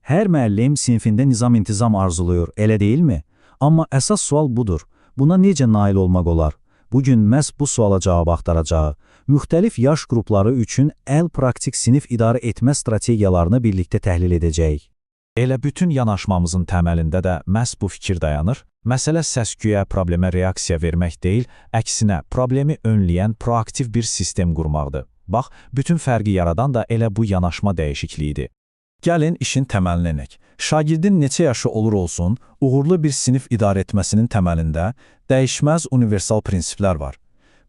Hər müəllim sinfində nizam-intizam arzuluyur, elə deyilmi? Amma əsas sual budur. Buna necə nail olmaq olar? Bugün məhz bu suala cavab axtaracağıq. Müxtəlif yaş qrupları üçün praktik sinif idarə etmə strategiyalarını birlikdə təhlil edəcəyik. Elə bütün yanaşmamızın təməlində də məhz bu fikir dayanır. Məsələ səs-küyə, problemə reaksiya vermək deyil, əksinə problemi önləyən proaktiv bir sistem qurmaqdır. Bax, bütün fərqi yaradan da elə bu yanaşma dəyişikliyidir. Gəlin işin təməlini enək. Şagirdin neçə yaşı olur olsun, uğurlu bir sinif idarə etməsinin təməlində dəyişməz universal prinsiplər var.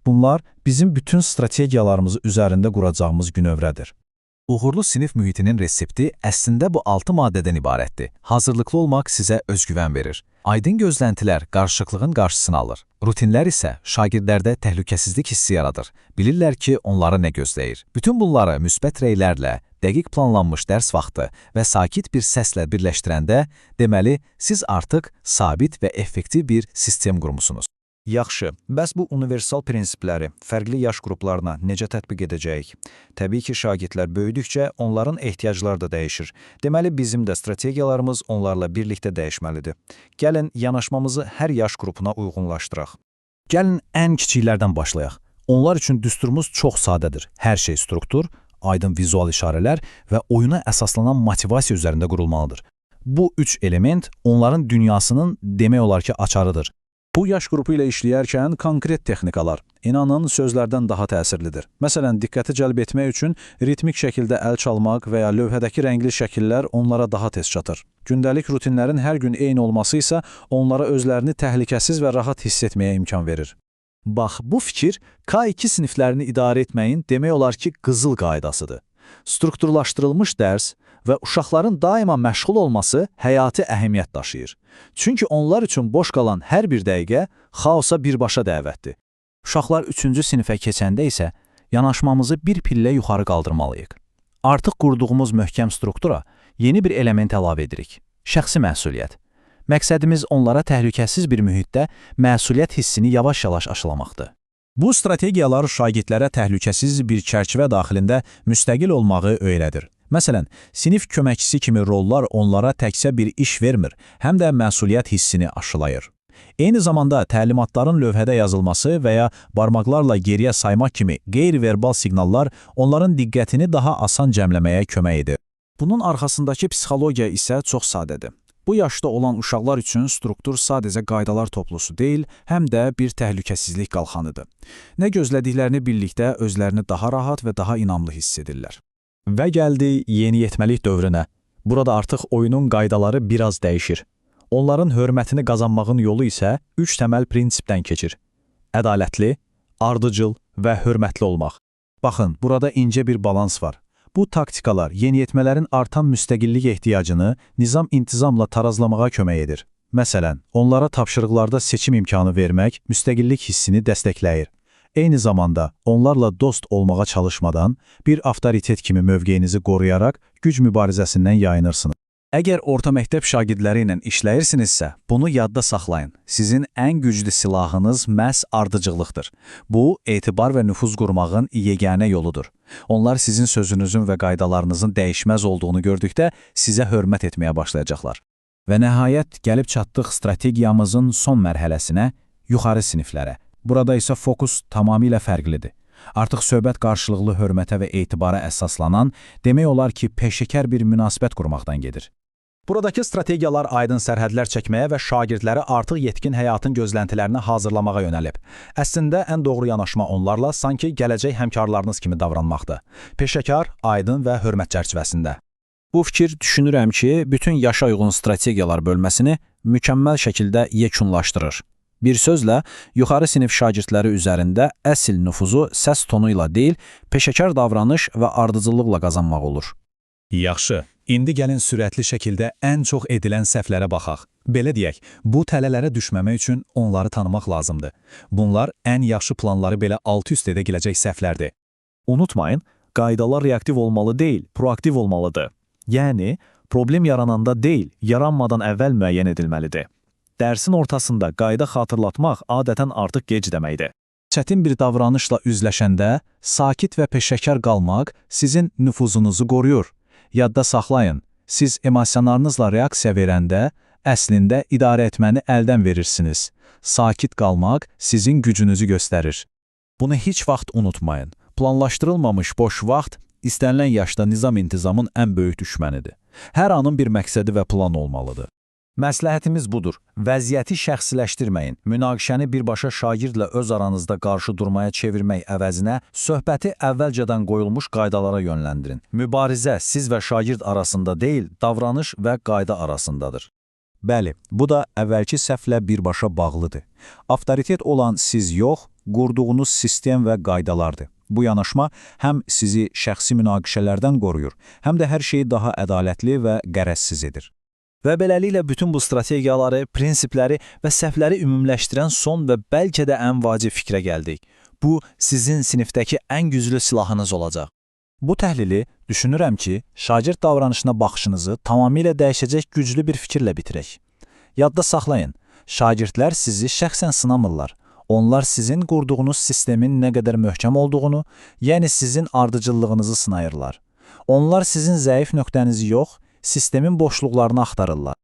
Bunlar bizim bütün strategiyalarımızı üzərində quracağımız günövrədir. Uğurlu sinif mühitinin resepti əslində bu 6 maddədən ibarətdir. Hazırlıqlı olmaq sizə özgüvən verir. Aydın gözləntilər qarışıqlığın qarşısını alır. Rutinlər isə şagirdlərdə təhlükəsizlik hissi yaradır. Bilirlər ki, onları nə gözləyir. Bütün bunları müsbət rəylərlə, dəqiq planlanmış dərs vaxtı və sakit bir səslə birləşdirəndə, deməli, siz artıq sabit və effektiv bir sistem qurmusunuz. Yaxşı, bəs bu universal prinsipləri fərqli yaş qruplarına necə tətbiq edəcəyik? Təbii ki, şagirdlər böyüdükcə onların ehtiyacları da dəyişir. Deməli, bizim də strategiyalarımız onlarla birlikdə dəyişməlidir. Gəlin, yanaşmamızı hər yaş qrupuna uyğunlaşdıraq. Gəlin, ən kiçiklərdən başlayaq. Onlar üçün düsturumuz çox sadədir. Hər şey struktur, aydın vizual işarələr və oyuna əsaslanan motivasiya üzərində qurulmalıdır. Bu üç element onların dünyasının demək olar ki, açarıdır. Bu yaş qrupu ilə işləyərkən konkret texnikalar, inanın, sözlərdən daha təsirlidir. Məsələn, diqqəti cəlb etmək üçün ritmik şəkildə əl çalmaq və ya lövhədəki rəngli şəkillər onlara daha tez çatır. Gündəlik rutinlərin hər gün eyni olması isə onlara özlərini təhlükəsiz və rahat hiss etməyə imkan verir. Bax, bu fikir K2 siniflərini idarə etməyin demək olar ki, qızıl qaydasıdır. Strukturlaşdırılmış dərs və uşaqların daima məşğul olması həyati əhəmiyyət daşıyır. Çünki onlar üçün boş qalan hər bir dəqiqə xaosa birbaşa dəvətdir. Uşaqlar 3-cü sinifə keçəndə isə yanaşmamızı bir pillə yuxarı qaldırmalıyıq. Artıq qurduğumuz möhkəm struktura yeni bir element əlavə edirik. Şəxsi məsuliyyət. Məqsədimiz onlara təhlükəsiz bir mühitdə məsuliyyət hissini yavaş-yavaş aşılamaqdır. Bu strategiyalar şagirdlərə təhlükəsiz bir çərçivə daxilində müstəqil olmağı öyrədir. Məsələn, sinif köməkçisi kimi rollar onlara təkcə bir iş vermir, həm də məsuliyyət hissini aşılayır. Eyni zamanda təlimatların lövhədə yazılması və ya barmaqlarla geriyə saymaq kimi qeyri-verbal siqnallar onların diqqətini daha asan cəmləməyə kömək edir. Bunun arxasındakı psixologiya isə çox sadədir. Bu yaşda olan uşaqlar üçün struktur sadəcə qaydalar toplusu deyil, həm də bir təhlükəsizlik qalxanıdır. Nə gözlədiklərini bildikdə özlərini daha rahat və daha inamlı hiss edirlər. Və gəldi yeniyetməlik dövrünə. Burada artıq oyunun qaydaları biraz dəyişir. Onların hörmətini qazanmağın yolu isə 3 təməl prinsipdən keçir. Ədalətli, ardıcıl və hörmətli olmaq. Baxın, burada incə bir balans var. Bu taktikalar yeniyetmələrin artan müstəqillik ehtiyacını nizam-intizamla tarazlamağa kömək edir. Məsələn, onlara tapşırıqlarda seçim imkanı vermək müstəqillik hissini dəstəkləyir. Eyni zamanda onlarla dost olmağa çalışmadan bir avtoritet kimi mövqeyinizi qoruyaraq güc mübarizəsindən yayınırsınız. Əgər orta məktəb şagirdləri ilə işləyirsinizsə, bunu yadda saxlayın. Sizin ən güclü silahınız məhz ardıcıllıqdır. Bu, etibar və nüfuz qurmağın yeganə yoludur. Onlar sizin sözünüzün və qaydalarınızın dəyişməz olduğunu gördükdə sizə hörmət etməyə başlayacaqlar. Və nəhayət gəlib çatdıq strategiyamızın son mərhələsinə, yuxarı siniflərə. Burada isə fokus tamamilə fərqlidir. Artıq söhbət qarşılıqlı hörmətə və etibara əsaslanan, demək olar ki, peşəkar bir münasibət qurmaqdan gedir. Buradakı strategiyalar aydın sərhədlər çəkməyə və şagirdləri artıq yetkin həyatın gözləntilərini hazırlamağa yönəlib. Əslində, ən doğru yanaşma onlarla sanki gələcək həmkarlarınız kimi davranmaqdır. Peşəkar, aydın və hörmət çərçivəsində. Bu fikir düşünürəm ki, bütün yaşa uyğun strategiyalar bölməsini mükəmməl şəkildə yekunlaşdırır. Bir sözlə, yuxarı sinif şagirdləri üzərində əsl nüfuzu səs tonu ilə deyil, peşəkar davranış və ardıcıllıqla qazanmaq olur. Yaxşı, indi gəlin sürətli şəkildə ən çox edilən səhvlərə baxaq. Belə deyək, bu tələlərə düşməmək üçün onları tanımaq lazımdır. Bunlar ən yaxşı planları belə alt-üst edə gələcək səhvlərdir. Unutmayın, qaydalar reaktiv olmalı deyil, proaktiv olmalıdır. Yəni, problem yarananda deyil, yaranmadan əvvəl müəyyən edilməlidir. Dərsin ortasında qayda xatırlatmaq adətən artıq gec deməkdir. Çətin bir davranışla üzləşəndə sakit və peşəkar qalmaq sizin nüfuzunuzu qoruyur. Yadda saxlayın, Siz emosionlarınızla reaksiya verəndə, əslində idarə etməni əldən verirsiniz. Sakit qalmaq sizin gücünüzü göstərir. Bunu heç vaxt unutmayın. Planlaşdırılmamış boş vaxt istənilən yaşda nizam-intizamın ən böyük düşmənidir. Hər anın bir məqsədi və plan olmalıdır. Məsləhətimiz budur. Vəziyyəti şəxsiləşdirməyin. Münaqişəni birbaşa şagirdlə öz aranızda qarşı durmaya çevirmək əvəzinə söhbəti əvvəlcədən qoyulmuş qaydalara yönləndirin. Mübarizə siz və şagird arasında deyil, davranış və qayda arasındadır. Bəli, bu da əvvəlki səhvlə birbaşa bağlıdır. Avtoritet olan siz yox, qurduğunuz sistem və qaydalardır. Bu yanaşma həm sizi şəxsi münaqişələrdən qoruyur, həm də hər şeyi daha ədalətli və qərəzsiz edir. Və beləliklə bütün bu strategiyaları, prinsipləri və səhvləri ümumləşdirən son və bəlkə də ən vacib fikrə gəldik. Bu, sizin sinifdəki ən güclü silahınız olacaq. Bu təhlili düşünürəm ki, şagird davranışına baxışınızı tamamilə dəyişəcək güclü bir fikirlə bitirək. Yadda saxlayın, şagirdlər sizi şəxsən sınamırlar. Onlar sizin qurduğunuz sistemin nə qədər möhkəm olduğunu, yəni sizin ardıcıllığınızı sınayırlar. Onlar sizin zəif nöqtənizi yox, sistemin boşluqlarını axtarırlar.